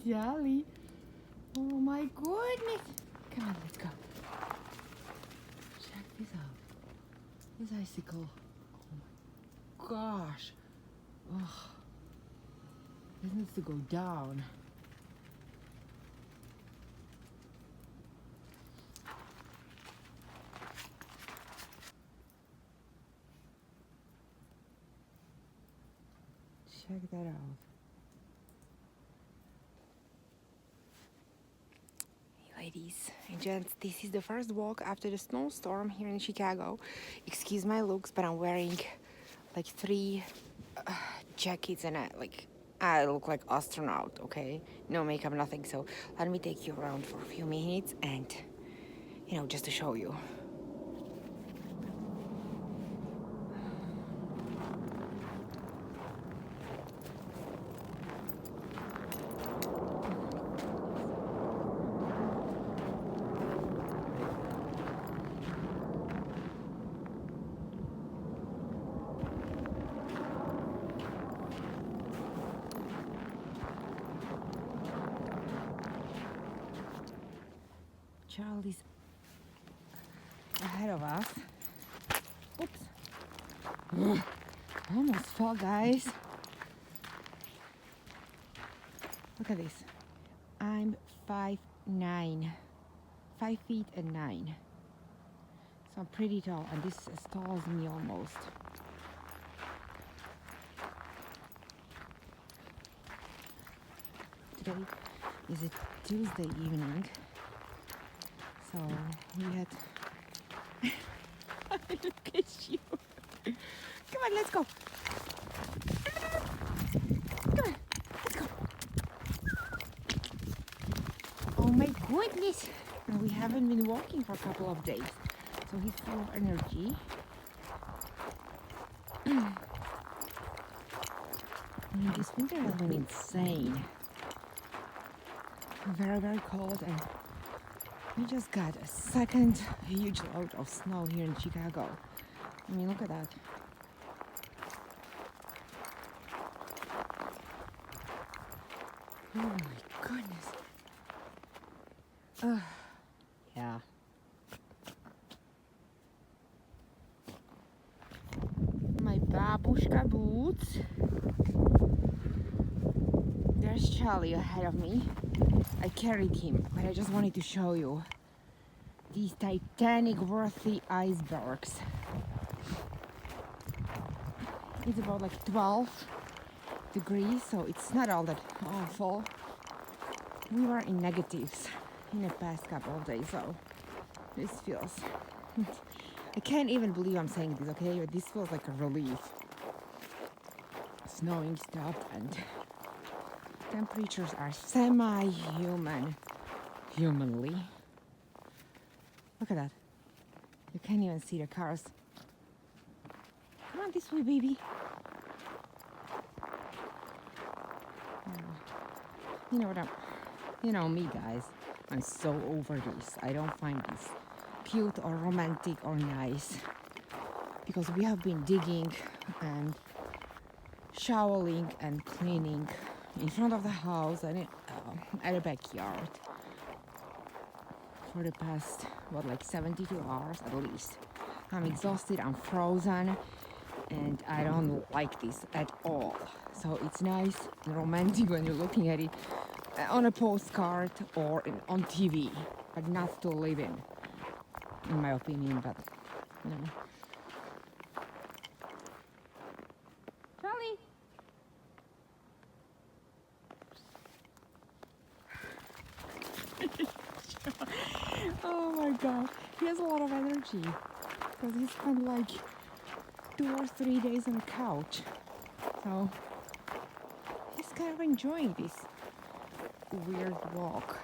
Charlie. Oh my goodness. Come on, let's go. Check this out. This icicle. Oh my gosh. Oh. This needs to go down. Check that out. Ladies and gents, this is the first walk after the snowstorm here in Chicago. Excuse my looks, but I'm wearing like 3 jackets and I look like astronaut, okay? No makeup, nothing. So let me take you around for a few minutes and, just to show you. Charlie's ahead of us. Oops. Almost fell, guys. Look at this. I'm 5'9", 5 feet and 9. So I'm pretty tall, and this is as tall as me almost. Today is a Tuesday evening. So we had. Look at you. Come on, let's go. Come on, let's go. Oh my goodness. And we haven't been walking for a couple of days. So he's full of energy. This winter has been insane. Very, very cold, and we just got a second huge load of snow here in Chicago. I mean, look at that. Oh my goodness. Yeah. My babushka boots. There's Charlie ahead of me. I carried him, but I just wanted to show you these Titanic worthy icebergs. It's about like 12 degrees, so it's not all that awful. We were in negatives in the past couple of days, so this feels... I can't even believe I'm saying this, okay? But this feels like a relief. Snowing stopped and temperatures are humanly. Look at that. You can't even see the cars. Come on this way, baby. You know me, guys. I'm so over this. I don't find this cute or romantic or nice. Because we have been digging and shoveling and cleaning in front of the house and at the backyard for the past, 72 hours at least. I'm exhausted, I'm frozen, and I don't like this at all. So it's nice and romantic when you're looking at it on a postcard or on TV, but not to live in my opinion, but Charlie! Oh my god, he has a lot of energy because he spent like 2 or 3 days on the couch, so he's kind of enjoying this weird walk.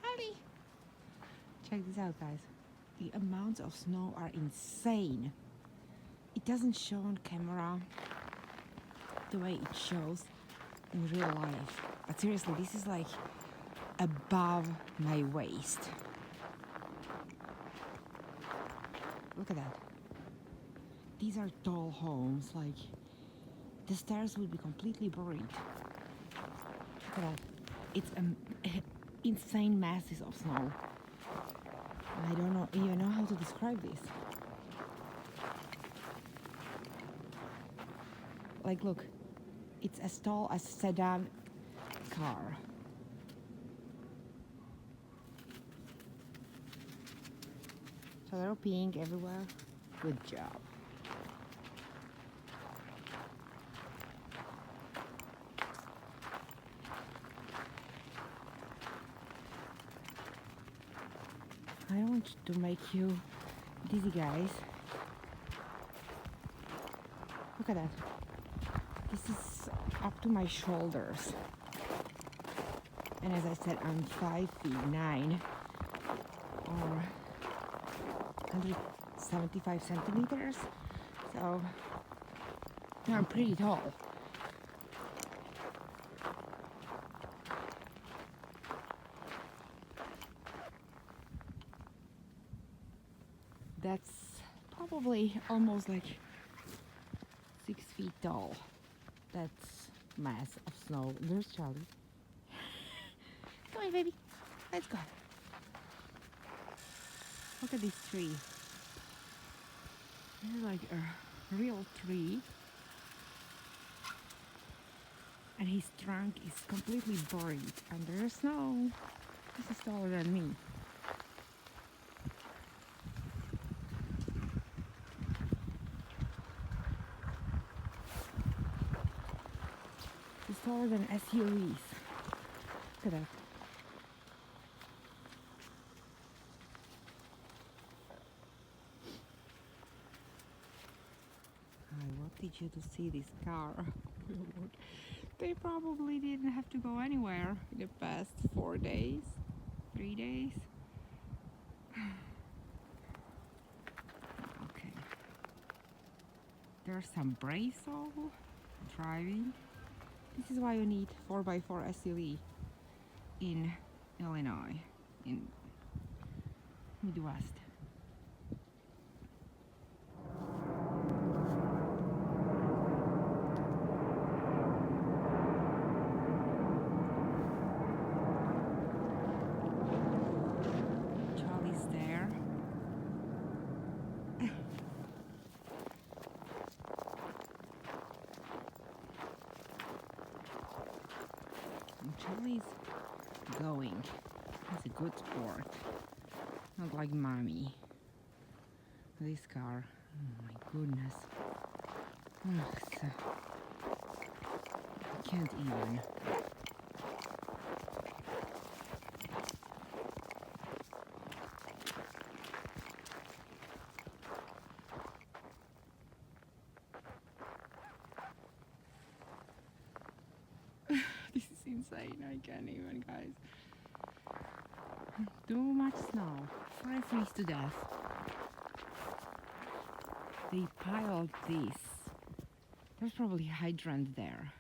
Charlie! Check this out, guys. The amounts of snow are insane. It doesn't show on camera the way it shows in real life. But seriously, this is like above my waist. Look at that. These are tall homes, like the stairs would be completely buried. Look at that. It's insane masses of snow. I don't even know how to describe this. Like, look, it's as tall as a sedan car. So they're peeing everywhere. Good job. I don't want to make you dizzy, guys. Look at that. This is up to my shoulders. And as I said, I'm 5'9" or 175 centimeters. So I'm pretty tall. That's probably almost like 6 feet tall. That's mass of snow. There's Charlie. Come on, baby. Let's go. Look at this tree. This is like a real tree. And his trunk is completely buried under snow. This is taller than me. It's taller than SUVs. Look at that. I wanted you to see this car. They probably didn't have to go anywhere in the past 4 days, 3 days. Okay. There's some brace all driving. This is why you need 4x4 SUV in Illinois, in Midwest. Charlie's there. Charlie's going. He's a good sport. Not like mommy. This car. Oh my goodness. I can't even. This is insane. I can't even, guys. Too much snow. I freeze to death. They piled this. There's probably a hydrant there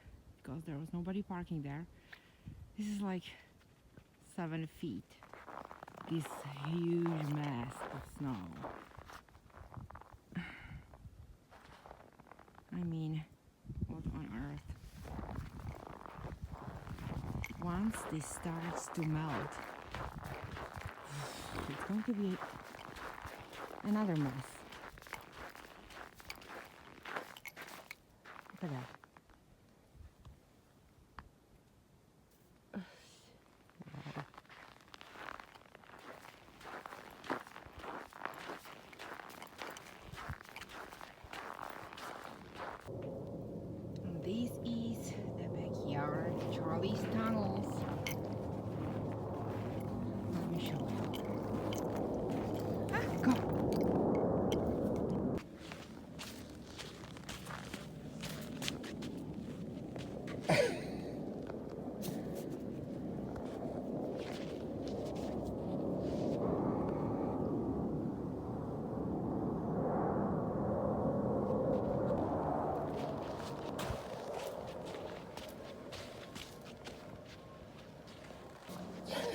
because there was nobody parking there. This is like 7 feet. This huge mass of snow. I mean, what on earth? Once this starts to melt, it's going to be another mess. Look at that. And this is the backyard, Charlie's tunnels. Let me show you. Go.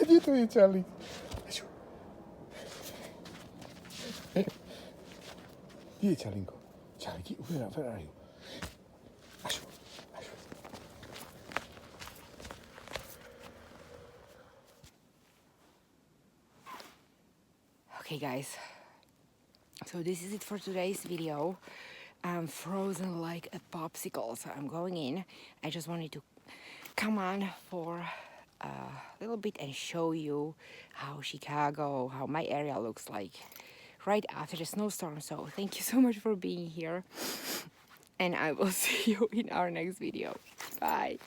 Dito yun, Charlie. Di Charlie ko. Charlie, where are you? Ashu. Okay, guys. So this is it for today's video. I'm frozen like a popsicle, so I'm going in. I just wanted to come on for a little bit and show you how Chicago, how my area looks like right after the snowstorm. So thank you so much for being here, and I will see you in our next video. Bye.